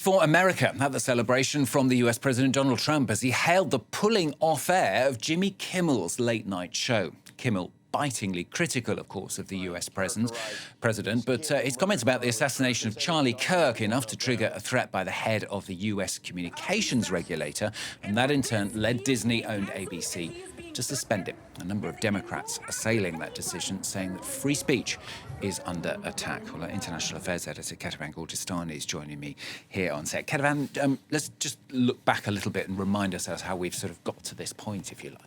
For America, at the celebration from the US President Donald Trump as he hailed the pulling off air of Jimmy Kimmel's late-night show. Kimmel bitingly critical, of course, of the US president, but his comments about the assassination of Charlie Kirk enough to trigger a threat by the head of the US communications regulator, and that in turn led Disney-owned ABC to suspend him. A number of Democrats assailing that decision, saying that free speech is under attack. Well, our international affairs editor, Kethevane Gorjestani, is joining me here on set. Kethevane, let's just look back a little bit and remind ourselves how we've sort of got to this point, if you like.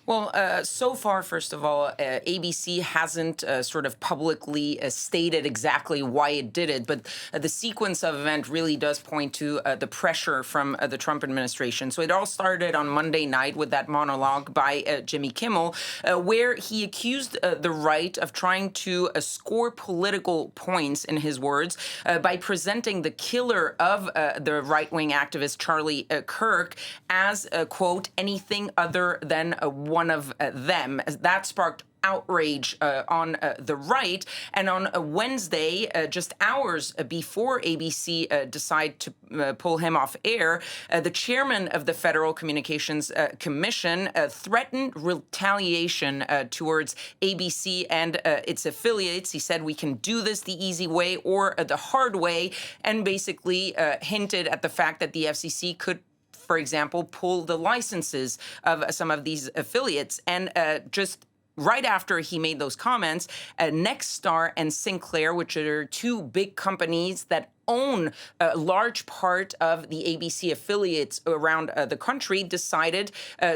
Well, so far, first of all, ABC hasn't sort of publicly stated exactly why it did it, but the sequence of event really does point to the pressure from the Trump administration. So it all started on Monday night with that monologue by Jimmy Kimmel, where he accused the right of trying to score political points, in his words, by presenting the killer of the right-wing activist Charlie Kirk as, quote, anything other than one of them. That sparked outrage on the right. And on Wednesday, just hours before ABC decided to pull him off air, the chairman of the Federal Communications Commission threatened retaliation towards ABC and its affiliates. He said, we can do this the easy way or the hard way, and basically hinted at the fact that the FCC could, for example, pull the licenses of some of these affiliates. And just right after he made those comments, Nexstar and Sinclair, which are two big companies that own a large part of the ABC affiliates around the country, decided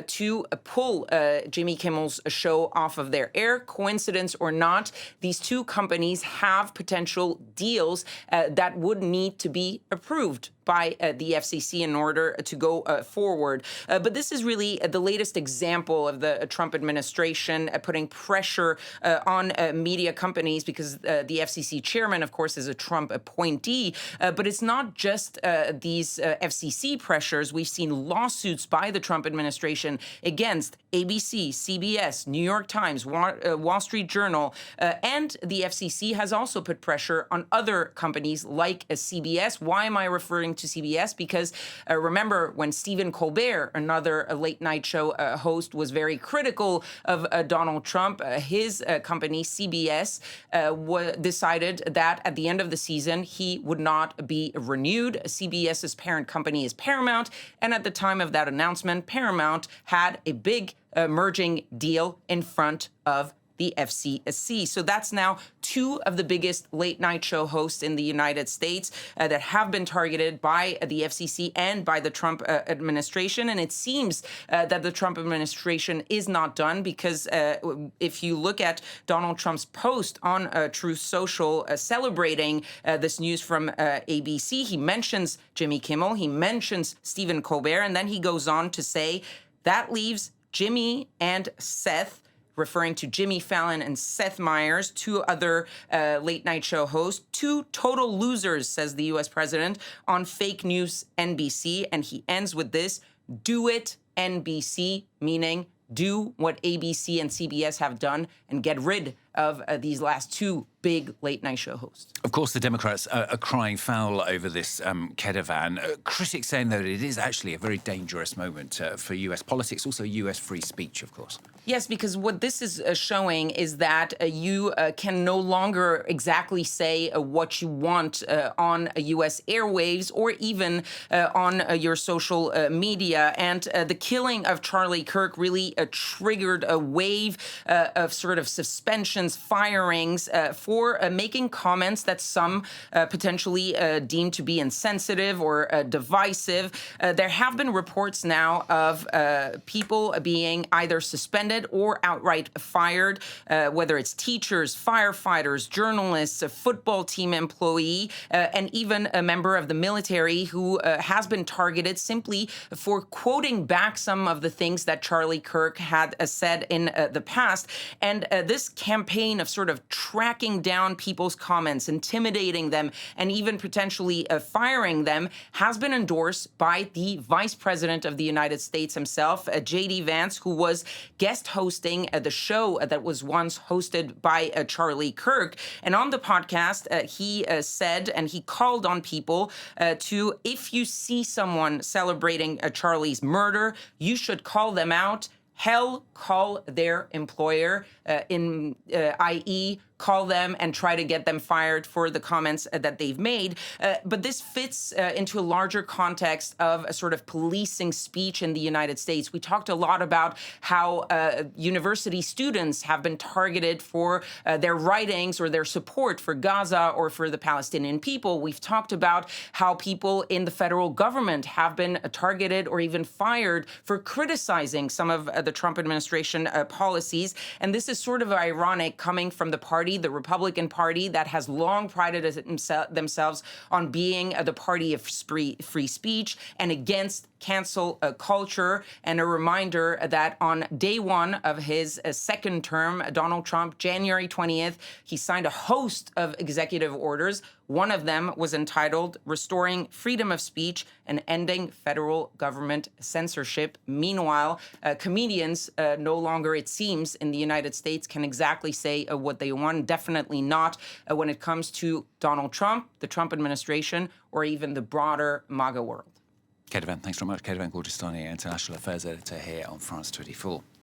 to pull Jimmy Kimmel's show off of their air. Coincidence or not, these two companies have potential deals that would need to be approved by the FCC in order to go forward. But this is really the latest example of the Trump administration putting pressure on media companies, because the FCC chairman, of course, is a Trump appointee. But it's not just these FCC pressures. We've seen lawsuits by the Trump administration against ABC, CBS, New York Times, Wall Street Journal, and the FCC has also put pressure on other companies like CBS. Why am I referring to CBS? Because remember when Stephen Colbert, another late-night show host, was very critical of Donald Trump, his company, CBS, decided that at the end of the season, he would not be renewed. CBS's parent company is Paramount, and at the time of that announcement, Paramount had a big merging deal in front of the FCC. So that's now two of the biggest late-night show hosts in the United States that have been targeted by the FCC and by the Trump administration. And it seems that the Trump administration is not done, because if you look at Donald Trump's post on Truth Social celebrating this news from ABC, he mentions Jimmy Kimmel, he mentions Stephen Colbert, and then he goes on to say that leaves Jimmy and Seth, referring to Jimmy Fallon and Seth Meyers, two other late-night show hosts, two total losers, says the U.S. president, on fake news NBC. And he ends with this: do it, NBC, meaning do what ABC and CBS have done and get rid of these last two big late-night show hosts. Of course, the Democrats are crying foul over this, Kethevane. Critics saying, though, that it is actually a very dangerous moment for US politics, also US free speech, of course. Yes, because what this is showing is that you can no longer exactly say what you want on US airwaves or even on your social media. And the killing of Charlie Kirk really triggered a wave of sort of suspensions, firings for making comments that some potentially deem to be insensitive or divisive. There have been reports now of people being either suspended or outright fired, whether it's teachers, firefighters, journalists, a football team employee, and even a member of the military who has been targeted simply for quoting back some of the things that Charlie Kirk had said in the past. And this campaign of sort of tracking shutting down people's comments, intimidating them, and even potentially firing them has been endorsed by the Vice President of the United States himself, J.D. Vance, who was guest hosting the show that was once hosted by Charlie Kirk. And on the podcast, he said, and he called on people to, if you see someone celebrating Charlie's murder, you should call them out. Hell, call their employer, i.e., call them and try to get them fired for the comments that they've made. But this fits into a larger context of a sort of policing speech in the United States. We talked a lot about how university students have been targeted for their writings or their support for Gaza or for the Palestinian people. We've talked about how people in the federal government have been targeted or even fired for criticizing some of the Trump administration policies. And this is sort of ironic coming from the party, the Republican Party, that has long prided themselves on being the party of free speech and against cancel culture. And a reminder that on day one of his second term, Donald Trump, January 20th, he signed a host of executive orders. One of them was entitled Restoring Freedom of Speech and Ending Federal Government Censorship. Meanwhile, comedians no longer, it seems, in the United States can exactly say what they want. Definitely not when it comes to Donald Trump, the Trump administration, or even the broader MAGA world. Kethevane, thanks very much. Kethevane Gorjestani, International Affairs Editor here on France 24.